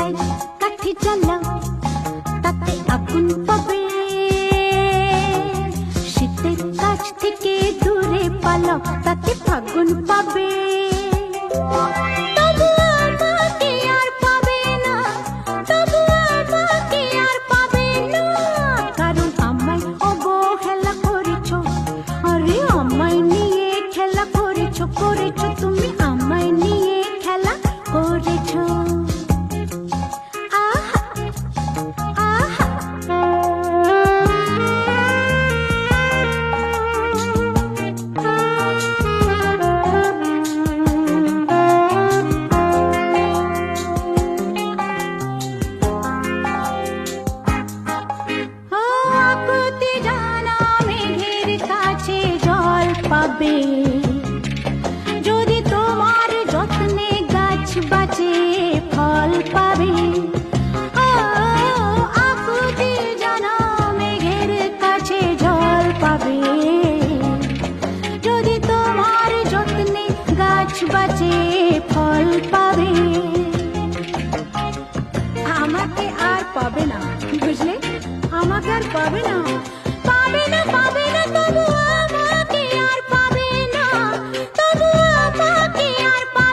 চুলায় কাঠি জ্বালাও, তাতে আগুন পাবে। শীতের কাছ থেকে দূরে পালাও, তাতে ফাগুন পাবে। তবু আমাকে আর পাবে না, তবু আমাকে আর পাবে না, কারণ আমায় অবহেলা করেছো। আরে আমায় নিয়ে খেলা করেছো, করেছো তুমি আমায় নিয়ে খেলা করেছো। আহা আহা আকুতি জানা মেঘের কাছে জল পাবে, যদি তোমার যত্নে গাছ বাঁচে ফল পাবে। আকুতি জানা মেঘের কাছে জল পাবে, যদি তোমার যত্নে গাছ বাঁচে ফল পাবে। আমাকে আর পাবে না, বুঝলে? আমাকে আর পাবে না, পাবে না, পাবে না তবু